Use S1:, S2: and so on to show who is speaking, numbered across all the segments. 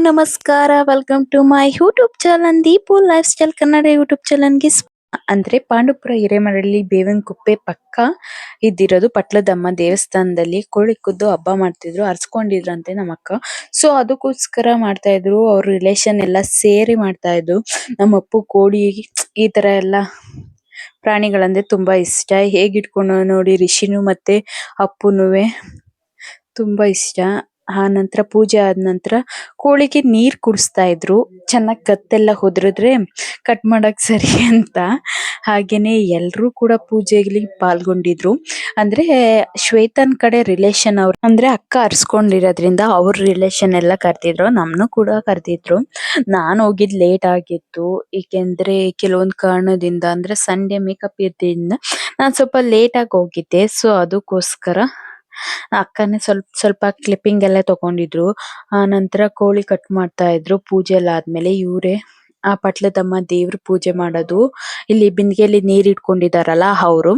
S1: ನಮಸ್ಕಾರ. Welcome to my YouTube channel Deepu lifestyle Kannada YouTube ಚಾನಲ್ಗೆ ಅಂದ್ರೆ ಪಾಂಡುಪುರ ಹಿರೇಮಠದಲ್ಲಿ ಬೇವಿನ ಕುಪ್ಪೆ ಪಕ್ಕ ಇದ್ದಿರೋದು ಪಟ್ಲದಮ್ಮ ದೇವಸ್ಥಾನದಲ್ಲಿ ಕೋಳಿ ಕುದ್ದು ಹಬ್ಬ ಮಾಡ್ತಿದ್ರು ಅರ್ಸ್ಕೊಂಡಿದ್ರಂತೆ ನಮ್ಮ ಅಕ್ಕ. ಸೊ ಅದಕ್ಕೋಸ್ಕರ ಮಾಡ್ತಾ ಇದ್ರು. ಅವ್ರ ರಿಲೇಶನ್ ಎಲ್ಲ ಸೇರಿ ಮಾಡ್ತಾ ಇದ್ರು. ನಮ್ಮ ಅಪ್ಪು ಕೋಳಿ ಈ ತರ ಎಲ್ಲ ಪ್ರಾಣಿಗಳಂದ್ರೆ ತುಂಬಾ ಇಷ್ಟ. ಹೇಗ್ ಇಟ್ಕೊಂಡು ನೋಡಿ ರಿಷಿನು ಮತ್ತೆ ಅಪ್ಪುನುವೆ ತುಂಬಾ ಇಷ್ಟ. ಆ ನಂತರ ಪೂಜೆ ಆದ ನಂತರ ಕೋಳಿಗೆ ನೀರ್ ಕುಡಿಸ್ತಾ ಇದ್ರು. ಚೆನ್ನಾಗ್ ಕತ್ತೆಲ್ಲ ಹೊದ್ರಿದ್ರೆ ಕಟ್ ಮಾಡಕ್ ಸರಿ ಅಂತ. ಹಾಗೇನೆ ಎಲ್ರು ಕೂಡ ಪೂಜೆಯಲ್ಲಿ ಪಾಲ್ಗೊಂಡಿದ್ರು. ಅಂದ್ರೆ ಶ್ವೇತನ್ ಕಡೆ ರಿಲೇಶನ್ ಅವ್ರು ಅಂದ್ರೆ ಅಕ್ಕ ಅರ್ಸ್ಕೊಂಡಿರೋದ್ರಿಂದ ಅವ್ರ ರಿಲೇಶನ್ ಎಲ್ಲ ಕರ್ದಿದ್ರು. ನಮ್ನು ಕೂಡ ಕರ್ದಿದ್ರು. ನಾನ್ ಹೋಗಿದ್ ಲೇಟ್ ಆಗಿತ್ತು. ಏಕೆಂದ್ರೆ ಕೆಲವೊಂದ್ ಕಾರಣದಿಂದ ಅಂದ್ರೆ ಸಂಡೇ ಮೇಕಪ್ ಇದ್ದಿಂದ ನಾನ್ ಸ್ವಲ್ಪ ಲೇಟ್ ಆಗಿ ಹೋಗಿದ್ದೆ. ಸೊ ಅದಕ್ಕೋಸ್ಕರ ಅಕ್ಕನೇ ಸ್ವಲ್ಪ ಕ್ಲಿಪ್ಪಿಂಗ್ ಎಲ್ಲ ತಗೊಂಡಿದ್ರು. ಆ ನಂತರ ಕೋಳಿ ಕಟ್ ಮಾಡ್ತಾ ಇದ್ರು. ಪೂಜೆ ಎಲ್ಲ ಆದ್ಮೇಲೆ ಇವ್ರೇ ಆ ಪಟ್ಲದಮ್ಮ ದೇವ್ರ ಪೂಜೆ ಮಾಡೋದು. ಇಲ್ಲಿ ಬಿಂದಿಗೆಯಲ್ಲಿ ನೀರ್ ಇಟ್ಕೊಂಡಿದಾರಲ್ಲ ಅವ್ರು.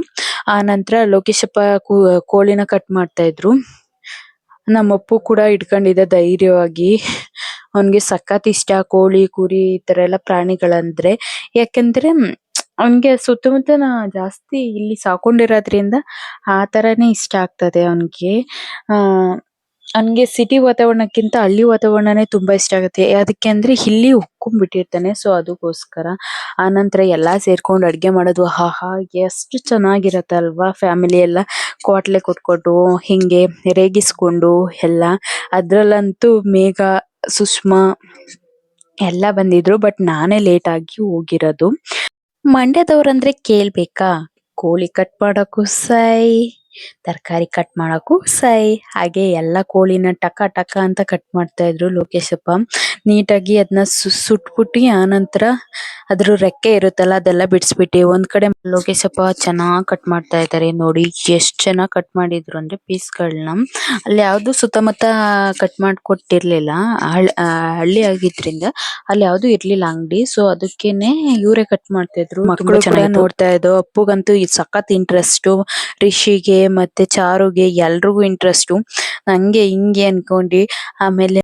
S1: ಆ ನಂತರ ಲೋಕೇಶಪ್ಪ ಕೋಳಿನ ಕಟ್ ಮಾಡ್ತಾ ಇದ್ರು. ನಮ್ಮ ಅಪ್ಪು ಕೂಡ ಇಟ್ಕೊಂಡಿದ್ದ ಧೈರ್ಯವಾಗಿ. ಅವನ್ಗೆ ಸಖತ್ ಇಷ್ಟ ಕೋಳಿ ಕುರಿ ಈ ತರ ಎಲ್ಲ ಪ್ರಾಣಿಗಳಂದ್ರೆ. ಯಾಕಂದ್ರೆ ಅವನ್ಗೆ ಸುತ್ತಮುತ್ತ ಜಾಸ್ತಿ ಇಲ್ಲಿ ಸಾಕೊಂಡಿರೋದ್ರಿಂದ ಆ ತರಾನೇ ಇಷ್ಟ ಆಗ್ತದೆ ಅವನ್ಗೆ. ಆ ಅವನ್ಗೆ ಸಿಟಿ ವಾತಾವರಣಕ್ಕಿಂತ ಹಳ್ಳಿ ವಾತಾವರಣನೇ ತುಂಬಾ ಇಷ್ಟ ಆಗುತ್ತೆ. ಅದಕ್ಕೆ ಅಂದ್ರೆ ಇಲ್ಲಿ ಒಪ್ಕೊಂಡ್ಬಿಟ್ಟಿರ್ತಾನೆ. ಸೊ ಅದಕ್ಕೋಸ್ಕರ ಆ ನಂತರ ಎಲ್ಲಾ ಸೇರ್ಕೊಂಡು ಅಡ್ಗೆ ಮಾಡೋದು. ಆಹಾ ಎಷ್ಟು ಚೆನ್ನಾಗಿರತ್ತಲ್ವಾ ಫ್ಯಾಮಿಲಿ ಎಲ್ಲ ಕ್ವಾಟ್ಲೆ ಕೊಟ್ಕೊಂಡು ಹಿಂಗೆ ರೇಗಿಸ್ಕೊಂಡು ಎಲ್ಲ. ಅದ್ರಲ್ಲಂತೂ ಮೇಘ ಸುಷ್ಮಾ ಎಲ್ಲ ಬಂದಿದ್ರು. ಬಟ್ ನಾನೇ ಲೇಟ್ ಆಗಿ ಹೋಗಿರೋದು. ಮಂಡ್ಯದವ್ರಂದ್ರೆ ಕೇಳ್ಬೇಕಾ, ಕೋಳಿ ಕಟ್ ಮಾಡಕ್ಕೂ ಸೈ, ತರಕಾರಿ ಕಟ್ ಮಾಡಕ್ಕೂ ಸೈ. ಹಾಗೆ ಎಲ್ಲ ಕೋಳಿನ ಟಕ ಟಕ ಅಂತ ಕಟ್ ಮಾಡ್ತಾ ಇದ್ರು ಲೋಕೇಶಪ್ಪ. ನೀಟಾಗಿ ಅದನ್ನ ಸುಟ್ಬಿಟ್ಟು ಆನಂತರ ಅದ್ರ ರೆಕ್ಕೆ ಇರುತ್ತಲ್ಲ ಅದೆಲ್ಲ ಬಿಡಿಸ್ಬಿಟ್ಟು ಒಂದ್ ಕಡೆ ಲೋಕೇಶಪ್ಪ ಚೆನ್ನಾಗ್ ಕಟ್ ಮಾಡ್ತಾ ಇದ್ದಾರೆ. ನೋಡಿ ಎಷ್ಟ್ ಚೆನ್ನಾಗ್ ಕಟ್ ಮಾಡಿದ್ರು ಅಂದ್ರೆ ಪೀಸ್ಗಳನ್ನ. ಅಲ್ಲಿ ಯಾವ್ದು ಸುತ್ತಮುತ್ತ ಕಟ್ ಮಾಡ್ಕೊಟ್ಟಿರ್ಲಿಲ್ಲ. ಹಳ್ಳಿ ಆಗಿದ್ರಿಂದ ಅಲ್ಲಿ ಯಾವ್ದು ಇರ್ಲಿಲ್ಲ ಅಂಗಡಿ. ಸೊ ಅದಕ್ಕೇನೆ ಇವರೇ ಕಟ್ ಮಾಡ್ತಾ ಇದ್ರು. ಮಕ್ಕಳು ಕೂಡ ನೋಡ್ತಾ ಇದ್ರು. ಅಪ್ಪುಗಂತೂ ಸಖತ್ ಇಂಟ್ರೆಸ್ಟ್. ರಿಷಿಗೆ ಮತ್ತೆ ಚಾರುಗೆ ಎಲ್ರಿಗೂ ಇಂಟ್ರೆಸ್ಟ್. ಹಂಗೆ ಹಿಂಗೆ ಅನ್ಕೊಂಡಿ ಆಮೇಲೆ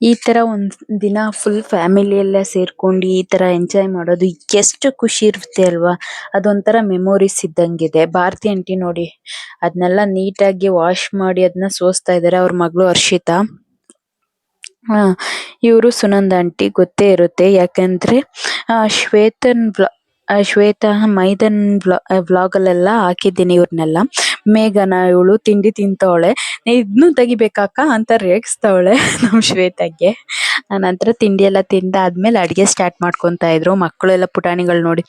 S1: ಈ ತರ ಒಂದ್ ದಿನ ಫುಲ್ ಫ್ಯಾಮಿಲಿ ಎಲ್ಲ ಸೇರ್ಕೊಂಡು ಈ ತರ ಎಂಜಾಯ್ ಮಾಡೋದು ಎಷ್ಟು ಖುಷಿ ಇರುತ್ತೆ ಅಲ್ವಾ. ಅದೊಂಥರ ಮೆಮೊರೀಸ್ ಇದ್ದಂಗಿದೆ. ಭಾರತಿ ಆಂಟಿ ನೋಡಿ ಅದನ್ನೆಲ್ಲ ನೀಟಾಗಿ ವಾಶ್ ಮಾಡಿ ಅದನ್ನ ಸೋಸ್ತಾ ಇದಾರೆ. ಅವ್ರ ಮಗಳು ಹರ್ಷಿತಾ. ಇವರು ಸುನಂದ ಆಂಟಿ ಗೊತ್ತೇ ಇರುತ್ತೆ. ಯಾಕಂದ್ರೆ ಶ್ವೇತಾ ಮೈದನ್ ವ್ಲಾಗ್ ಅಲ್ಲೆಲ್ಲ ಹಾಕಿದ್ದೀನಿ ಇವ್ರನ್ನೆಲ್ಲ. ಮೇಘನ ಇವಳು ತಿಂಡಿ ತಿಂತವಳೆ, ಇದ್ನು ತೆಗಿಬೇಕಾಕ ಅಂತ ರೇಗಿಸ್ತವಳೆ ನಮ್ ಶ್ವೇತಾಗೆ. ನಂತರ ತಿಂಡಿ ಎಲ್ಲ ತಿಂದಾದ್ಮೇಲೆ ಅಡ್ಗೆ ಸ್ಟಾರ್ಟ್ ಮಾಡ್ಕೊಂತ ಇದ್ರು. ಮಕ್ಕಳೆಲ್ಲ ಪುಟಾಣಿಗಳು ನೋಡಿ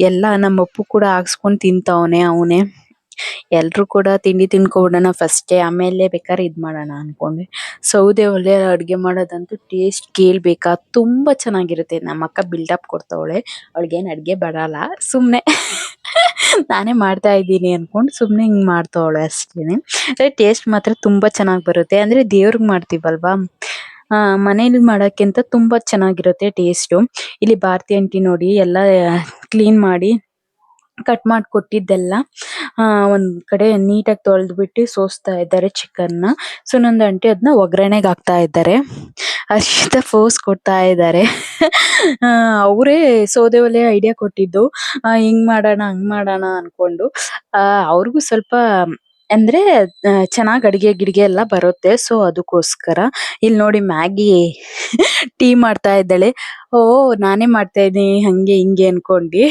S1: ಎಲ್ಲ ನಮ್ಮ ಅಪ್ಪು ಕೂಡ ಹಾಕ್ಸ್ಕೊಂಡ್ ತಿಂತವನೆ ಅವನೇ. ಎಲ್ರು ಕೂಡ ತಿಂಡಿ ತಿನ್ಕೊಬಿಡೋಣ ಫಸ್ಟೇ, ಆಮೇಲೆ ಬೇಕಾದ್ರೆ ಇದ್ ಮಾಡೋಣ ಅನ್ಕೊಂಡೆ. ಸೌದೆ ಒಲೆ ಅಡ್ಗೆ ಮಾಡೋದಂತೂ ಟೇಸ್ಟ್ ಕೇಳ್ಬೇಕಾ, ತುಂಬಾ ಚೆನ್ನಾಗಿರುತ್ತೆ. ನಮ್ಮ ಅಕ್ಕ ಬಿಲ್ಡಪ್ ಕೊಡ್ತವಳೆ. ಅವಳಿಗೇನ್ ಅಡ್ಗೆ ಬರಲ್ಲ, ಸುಮ್ನೆ ನಾನೇ ಮಾಡ್ತಾ ಇದ್ದೀನಿ ಅನ್ಕೊಂಡ್ ಸುಮ್ನೆ ಹಿಂಗ್ ಮಾಡ್ತವಳೆ ಅಷ್ಟೇನೆ. ಟೇಸ್ಟ್ ಮಾತ್ರ ತುಂಬಾ ಚೆನ್ನಾಗ್ ಬರುತ್ತೆ. ಅಂದ್ರೆ ದೇವ್ರಿಗೆ ಮಾಡ್ತೀವಲ್ವಾ, ಮನೇಲಿ ಮಾಡಕ್ಕಿಂತ ತುಂಬಾ ಚೆನ್ನಾಗಿರುತ್ತೆ ಟೇಸ್ಟ್. ಇಲ್ಲಿ ಭಾರತಿ ಆಂಟಿ ನೋಡಿ ಎಲ್ಲ ಕ್ಲೀನ್ ಮಾಡಿ ಕಟ್ ಮಾಡ್ಕೊಟ್ಟಿದ್ದೆಲ್ಲ ಒಂದ್ ಕಡೆ ನೀಟಾಗಿ ತೊಳೆದ್ಬಿಟ್ಟು ಸೋಸ್ತಾ ಇದ್ದಾರೆ ಚಿಕನ್ನ. ಸುನಂದ ಆಂಟಿ ಅದನ್ನ ಒಗ್ಗರಣೆಗೆ ಹಾಕ್ತಾ ಇದ್ದಾರೆ. ಹರ್ಷಿತಾ ಫೋಸ್ ಕೊಡ್ತಾ ಇದ್ದಾರೆ. ಅವರೇ ಸೌದೆ ಒಲೆ ಐಡಿಯಾ ಕೊಟ್ಟಿದ್ದು. ಹಿಂಗ್ ಮಾಡೋಣ ಹಂಗ್ ಮಾಡೋಣ ಅನ್ಕೊಂಡು. ಅವ್ರಿಗೂ ಸ್ವಲ್ಪ ಅಂದ್ರೆ ಚೆನ್ನಾಗ್ ಅಡ್ಗೆ ಗಿಡ್ಗೆ ಎಲ್ಲ ಬರುತ್ತೆ. ಸೊ ಅದಕ್ಕೋಸ್ಕರ ಇಲ್ಲಿ ನೋಡಿ ಮ್ಯಾಗಿ ಟೀ ಮಾಡ್ತಾ ಇದ್ದಾಳೆ. ಓ ನಾನೇ ಮಾಡ್ತಾ ಇದ್ದೀನಿ ಹಂಗೆ ಹಿಂಗೆ ಅನ್ಕೊಂಡಿ.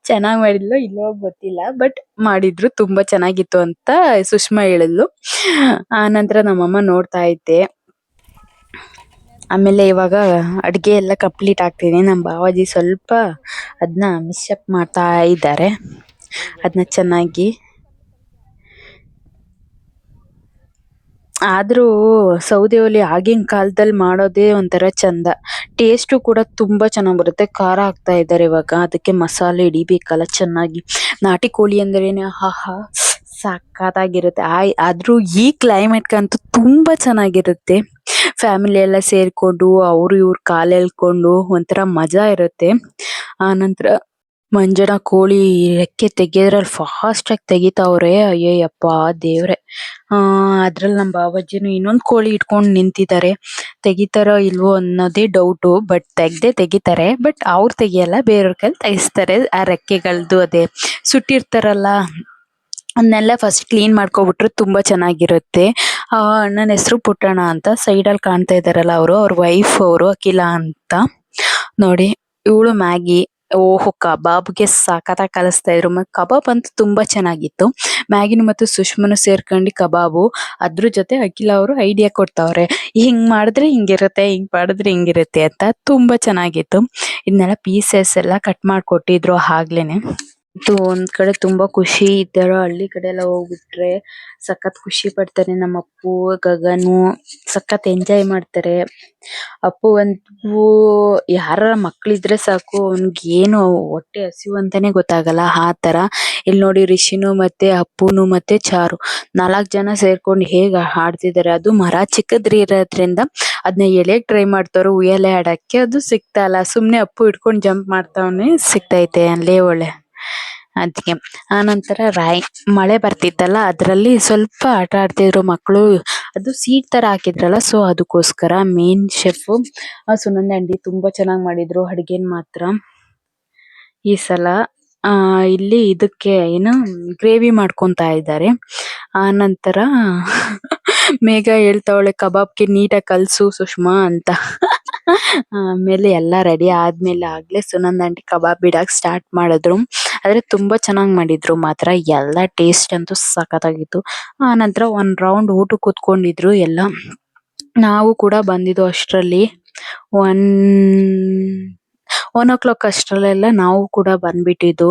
S1: ಚೆನ್ನಾಗ್ ಮಾಡಿದ್ಲು ಇಲ್ಲೋ ಗೊತ್ತಿಲ್ಲ, ಬಟ್ ಮಾಡಿದ್ರು ತುಂಬಾ ಚೆನ್ನಾಗಿತ್ತು ಅಂತ ಸುಷ್ಮಾ ಹೇಳಿದ್ಲು. ಆ ನಂತರ ನಮ್ಮಮ್ಮ ನೋಡ್ತಾ ಇದ್ದೆ. ಆಮೇಲೆ ಇವಾಗ ಅಡ್ಗೆ ಎಲ್ಲ ಕಂಪ್ಲೀಟ್ ಆಗ್ತಿದೆ. ನಮ್ಮ ಬಾವಾಜಿ ಸ್ವಲ್ಪ ಅದನ್ನ ಮಿಕ್ಸಪ್ ಮಾಡ್ತಾ ಇದ್ದಾರೆ. ಅದನ್ನ ಚೆನ್ನಾಗಿ ಆದ್ರೂ ಸೌದೆ ಒಲೆ ಆಗಿನ ಕಾಲದಲ್ಲಿ ಮಾಡೋದೇ ಒಂಥರ ಚಂದ. ಟೇಸ್ಟು ಕೂಡ ತುಂಬಾ ಚೆನ್ನಾಗ್ ಬರುತ್ತೆ. ಖಾರ ಹಾಕ್ತಾ ಇದ್ದಾರೆ ಇವಾಗ, ಅದಕ್ಕೆ ಮಸಾಲೆ ಹಿಡಿಬೇಕಲ್ಲ ಚೆನ್ನಾಗಿ. ನಾಟಿ ಕೋಳಿ ಅಂದ್ರೇನೆ ಆಹಾ ಸಖತ್ತಾಗಿರುತ್ತೆ. ಆದ್ರೂ ಈ ಕ್ಲೈಮೇಟ್ಗಂತೂ ತುಂಬಾ ಚೆನ್ನಾಗಿರುತ್ತೆ. ಫ್ಯಾಮಿಲಿ ಎಲ್ಲ ಸೇರ್ಕೊಂಡು ಅವ್ರು ಇವ್ರು ಕಾಲ್ ಎಳ್ಕೊಂಡು ಒಂಥರ ಮಜಾ ಇರುತ್ತೆ. ಆ ನಂತರ ಮಂಜನ ಕೋಳಿ ರೆಕ್ಕೆ ತೆಗಿಯೋದ್ರಲ್ಲಿ ಫಾಸ್ಟ್ ಆಗಿ ತೆಗಿತಾವ್ರೆ. ಅಯ್ಯಯ್ಯಪ್ಪ ದೇವ್ರೆ. ಅದ್ರಲ್ಲಿ ನಮ್ಮ ಬಾಬಾಜಿನು ಇನ್ನೊಂದ್ ಕೋಳಿ ಇಟ್ಕೊಂಡ್ ನಿಂತಿದ್ದಾರೆ. ತೆಗಿತಾರೋ ಇಲ್ವೋ ಅನ್ನೋದೇ ಡೌಟು. ಬಟ್ ತೆಗಿತಾರೆ. ಬಟ್ ಅವ್ರು ತೆಗಿಯಲ್ಲ, ಬೇರೆಯವ್ರ ಕೈಲಿ ತೆಗಿಸ್ತಾರೆ. ಆ ರೆಕ್ಕೆಗಳ್ದು ಅದೇ ಸುಟ್ಟಿರ್ತಾರಲ್ಲ ಅದನ್ನೆಲ್ಲ ಫಸ್ಟ್ ಕ್ಲೀನ್ ಮಾಡ್ಕೊಬಿಟ್ರೆ ತುಂಬಾ ಚೆನ್ನಾಗಿರುತ್ತೆ. ಅಣ್ಣನ ಹೆಸರು ಪುಟ್ಟಣ್ಣ ಅಂತ. ಸೈಡಲ್ಲಿ ಕಾಣ್ತಾ ಇದಾರಲ್ಲ ಅವ್ರ ವೈಫ್ ಅಖಿಲ ಅಂತ. ನೋಡಿ ಇವಳು ಮ್ಯಾಗಿ. ಓಹೋ, ಕಬಾಬ್ಗೆ ಸಖತ್ತಾಗಿ ಕಲಿಸ್ತಾ ಇದ್ರು. ಕಬಾಬ್ ಅಂತೂ ತುಂಬಾ ಚೆನ್ನಾಗಿತ್ತು. ಮ್ಯಾಗಿನು ಮತ್ತು ಸುಷ್ಮನು ಸೇರ್ಕೊಂಡು ಕಬಾಬು, ಅದ್ರ ಜೊತೆ ಅಖಿಲ ಅವರು ಐಡಿಯಾ ಕೊಡ್ತಾವ್ರೆ. ಹಿಂಗ್ ಮಾಡಿದ್ರೆ ಹಿಂಗಿರುತ್ತೆ, ಹಿಂಗ್ ಮಾಡಿದ್ರೆ ಹಿಂಗಿರುತ್ತೆ ಅಂತ. ತುಂಬಾ ಚೆನ್ನಾಗಿತ್ತು. ಇದನ್ನೆಲ್ಲ ಪೀಸಸ್ ಎಲ್ಲ ಕಟ್ ಮಾಡ್ಕೊಟ್ಟಿದ್ರು ಆಗ್ಲೇನೆ. ಒಂದ್ ಕಡೆ ತುಂಬಾ ಖುಷಿ. ಈ ತರ ಹಳ್ಳಿ ಕಡೆ ಎಲ್ಲ ಹೋಗ್ಬಿಟ್ರೆ ಸಖತ್ ಖುಷಿ ಪಡ್ತಾರೆ. ನಮ್ಮ ಅಪ್ಪು ಗಗನು ಸಖತ್ ಎಂಜಾಯ್ ಮಾಡ್ತಾರೆ. ಅಪ್ಪು ಅಂತೂ ಯಾರ ಮಕ್ಳಿದ್ರೆ ಸಾಕು ಅವ್ನಿಗೆ ಏನು ಹೊಟ್ಟೆ ಹಸಿವು ಅಂತಾನೆ ಗೊತ್ತಾಗಲ್ಲ ಆ ತರ. ಇಲ್ಲಿ ನೋಡಿ ರಿಷಿನು ಮತ್ತೆ ಅಪ್ಪುನು ಮತ್ತೆ ಚಾರು 4 ಜನ ಸೇರ್ಕೊಂಡು ಹೇಗ್ ಆಡ್ತಿದಾರೆ. ಅದು ಮರ ಚಿಕ್ಕದ್ರಿ ಇರೋದ್ರಿಂದ ಅದನ್ನ ಎಳೆಯಕ್ ಟ್ರೈ ಮಾಡ್ತಾವ್ರೆ ಉಯ್ಯಾಲೆ ಆಡಕ್ಕೆ. ಅದು ಸಿಗ್ತಾ ಇಲ್ಲ. ಸುಮ್ನೆ ಅಪ್ಪು ಇಟ್ಕೊಂಡು ಜಂಪ್ ಮಾಡ್ತಾವ್ನೆ, ಸಿಗ್ತೈತೆ ಅಲ್ಲೇ ಒಳ್ಳೆ. ಅದಕ್ಕೆ ಆನಂತರ ಮಳೆ ಬರ್ತಿತ್ತಲ್ಲ ಅದ್ರಲ್ಲಿ ಸ್ವಲ್ಪ ಆಟ ಆಡ್ತಿದ್ರು ಮಕ್ಕಳು. ಅದು ಸೀಟ್ ತರ ಹಾಕಿದ್ರಲ್ಲ, ಸೊ ಅದಕ್ಕೋಸ್ಕರ ಮೇನ್ ಶೆಫ್ ಸುನಂದ ಆಂಟಿ ತುಂಬಾ ಚೆನ್ನಾಗಿ ಮಾಡಿದ್ರು ಅಡ್ಗೆನ್ ಮಾತ್ರ ಈ ಸಲ. ಇಲ್ಲಿ ಇದಕ್ಕೆ ಏನು ಗ್ರೇವಿ ಮಾಡ್ಕೊಂತಾ ಇದ್ದಾರೆ. ಆನಂತರ ಮೇಘ ಹೇಳ್ತಾವಳೆ ಕಬಾಬ್ಗೆ ನೀಟಾಗಿ ಕಲ್ಸು ಸುಷ್ಮಾ ಅಂತ. ಆಮೇಲೆ ಎಲ್ಲ ರೆಡಿ ಆದ್ಮೇಲೆ ಆಗ್ಲೇ ಸುನಂದ ಆಂಟಿ ಕಬಾಬ್ ಬಿಡಕ್ ಸ್ಟಾರ್ಟ್ ಮಾಡಿದ್ರು. ಆದ್ರೆ ತುಂಬಾ ಚೆನ್ನಾಗಿ ಮಾಡಿದ್ರು ಮಾತ್ರ. ಎಲ್ಲ ಟೇಸ್ಟ್ ಅಂತೂ ಸಖತ್ತಾಗಿತ್ತು. ಆ ನಂತರ ಒಂದ್ ರೌಂಡ್ ಊಟಕ್ಕೆ ಕೂತ್ಕೊಂಡಿದ್ರು ಎಲ್ಲ. ನಾವು ಕೂಡ ಬಂದಿದ್ದು ಅಷ್ಟರಲ್ಲಿ 1 ಅಷ್ಟರಲ್ಲೆಲ್ಲ ನಾವು ಕೂಡ ಬಂದ್ಬಿಟ್ಟಿದ್ದು.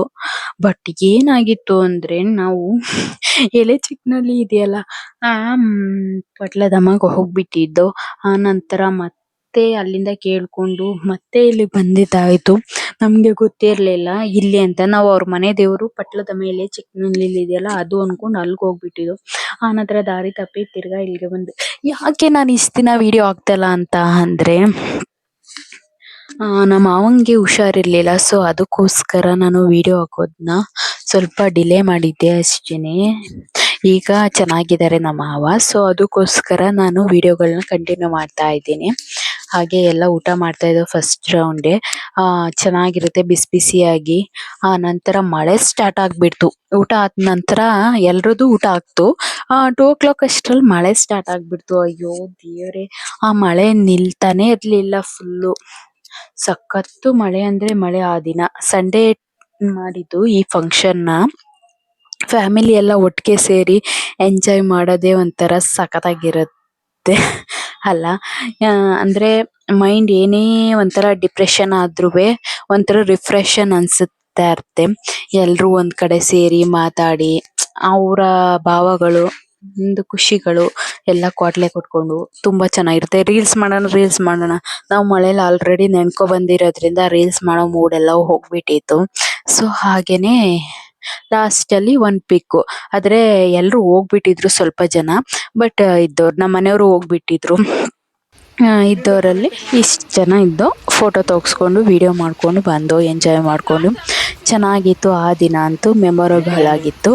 S1: ಬಟ್ ಏನಾಗಿತ್ತು ಅಂದ್ರೆ ನಾವು ಎಲೆ ಚಿಕ್ಕನಳ್ಳಿ ಇದೆಯಲ್ಲ ಆ ಪಟ್ಲದಮ್ಮಗ್ ಹೋಗ್ಬಿಟ್ಟಿದ್ದು. ಆ ನಂತರ ಮತ್ತೆ ಅಲ್ಲಿಂದ ಕೇಳ್ಕೊಂಡು ಮತ್ತೆ ಇಲ್ಲಿ ಬಂದಿದ್ದಾಯ್ತು. ನಮ್ಗೆ ಗೊತ್ತಿರ್ಲಿಲ್ಲ ಇಲ್ಲಿ ಅಂತ. ನಾವು ಅವ್ರ ಮನೆ ದೇವ್ರು ಪಟ್ಲದ ಮೇಲೆ ಚಿಕ್ಕನಳ್ಳಿ ಇದೆಯಲ್ಲ ಅದು ಅನ್ಕೊಂಡು ಅಲ್ಗ್ ಹೋಗ್ಬಿಟ್ಟಿದ್ದು. ಆ ನಂತರ ದಾರಿ ತಪ್ಪಿ ತಿರ್ಗಾ ಇಲ್ಲಿಗೆ ಬಂದು. ಯಾಕೆ ನಾನು ಇಷ್ಟ ದಿನ ವಿಡಿಯೋ ಆಗ್ತಲ್ಲ ಅಂತ ಅಂದ್ರೆ ನಮ್ಮ ಮಾವಂಗೆ ಹುಷಾರಿರ್ಲಿಲ್ಲ. ಸೊ ಅದಕ್ಕೋಸ್ಕರ ನಾನು ವಿಡಿಯೋ ಹಾಕೋದನ್ನ ಸ್ವಲ್ಪ ಡಿಲೇ ಮಾಡಿದ್ದೆ ಅಷ್ಟೇನೆ. ಈಗ ಚೆನ್ನಾಗಿದ್ದಾರೆ ನಮ್ಮ ಮಾವ. ಸೊ ಅದಕ್ಕೋಸ್ಕರ ನಾನು ವಿಡಿಯೋಗಳನ್ನ ಕಂಟಿನ್ಯೂ ಮಾಡ್ತಾ ಇದ್ದೀನಿ. ಹಾಗೆ ಎಲ್ಲ ಊಟ ಮಾಡ್ತಾ ಇದ್ದೋ ಫಸ್ಟ್ ರೌಂಡೇ. ಚೆನ್ನಾಗಿರುತ್ತೆ ಬಿಸಿ ಬಿಸಿಯಾಗಿ. ಆ ನಂತರ ಮಳೆ ಸ್ಟಾರ್ಟ್ ಆಗ್ಬಿಡ್ತು. ಊಟ ಆದ ನಂತರ ಎಲ್ರದ್ದು ಊಟ ಆಗ್ತು. 2 ಅಷ್ಟ್ರಲ್ಲಿ ಮಳೆ ಸ್ಟಾರ್ಟ್ ಆಗ್ಬಿಡ್ತು. ಅಯ್ಯೋ ದೇವ್ರೆ, ಆ ಮಳೆ ನಿಲ್ತಾನೆ ಇರ್ಲಿಲ್ಲ. ಫುಲ್ಲು ಸಖತ್ತು ಮಳೆ ಅಂದ್ರೆ ಮಳೆ. ಆ ದಿನ ಸಂಡೇ ಮಾಡಿದ್ದು ಈ ಫಂಕ್ಷನ್ನ. ಫ್ಯಾಮಿಲಿ ಎಲ್ಲ ಒಟ್ಟಿಗೆ ಸೇರಿ ಎಂಜಾಯ್ ಮಾಡೋದೇ ಒಂಥರ ಸಖತ್ತಾಗಿರುತ್ತೆ ಅಲ್ಲ. ಅಂದ್ರೆ ಮೈಂಡ್ ಏನೇ ಒಂಥರ ಡಿಪ್ರೆಷನ್ ಆದ್ರೂವೆ ಒಂಥರ ರಿಫ್ರೆಶನ್ ಅನ್ಸುತ್ತಾ ಇರುತ್ತೆ. ಎಲ್ರೂ ಒಂದ್ ಕಡೆ ಸೇರಿ ಮಾತಾಡಿ ಅವರ ಭಾವಗಳು ಒಂದು ಖುಷಿಗಳು ಎಲ್ಲ ಕ್ವಾಟ್ಲೆ ಕೊಟ್ಕೊಂಡು ತುಂಬಾ ಚೆನ್ನಾಗಿರುತ್ತೆ. ರೀಲ್ಸ್ ಮಾಡೋಣ ನಾವು ಮಳೇಲಿ ಆಲ್ರೆಡಿ ನೆನ್ಕೊ ಬಂದಿರೋದ್ರಿಂದ ರೀಲ್ಸ್ ಮಾಡೋ ಮೂಡ್ ಎಲ್ಲ ಹೋಗ್ಬಿಟ್ಟಿತ್ತು. ಸೊ ಹಾಗೇನೆ ಲಾಸ್ಟ್ ಅಲ್ಲಿ ಒಂದ್ ಪಿಕ್. ಆದ್ರೆ ಎಲ್ರು ಹೋಗ್ಬಿಟ್ಟಿದ್ರು ಸ್ವಲ್ಪ ಜನ. ಬಟ್ ಇದ್ದವ್ರು ನಮ್ಮ ಮನೆಯವರು ಹೋಗ್ಬಿಟ್ಟಿದ್ರು. ಇದ್ದವರಲ್ಲಿ ಇಷ್ಟು ಜನ ಇದ್ದು ಫೋಟೋ ತೆಗೆಸ್ಕೊಂಡು ವಿಡಿಯೋ ಮಾಡ್ಕೊಂಡು ಬಂದು ಎಂಜಾಯ್ ಮಾಡ್ಕೊಂಡು ಚೆನ್ನಾಗಿತ್ತು. ಆ ದಿನ ಅಂತೂ ಮೆಮೊರೇಬಲ್ ಆಗಿತ್ತು.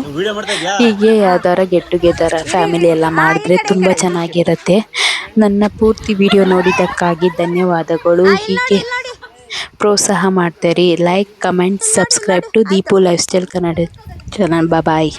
S1: ಹೀಗೆ ಯಾವ್ದಾರ ಗೆಟ್ ಟುಗೆದರ್ ಫ್ಯಾಮಿಲಿ ಎಲ್ಲ ಮಾಡಿದ್ರೆ ತುಂಬಾ ಚೆನ್ನಾಗಿರುತ್ತೆ. ನನ್ನ ಪೂರ್ತಿ ವಿಡಿಯೋ ನೋಡಿದ್ದಕ್ಕಾಗಿ ಧನ್ಯವಾದಗಳು. ಹೀಗೆ ಪ್ರೋತ್ಸಾಹ ಮಾಡ್ತೀರಿ. Like, comment, subscribe to Deepu lifestyle Kannada channel. Bye.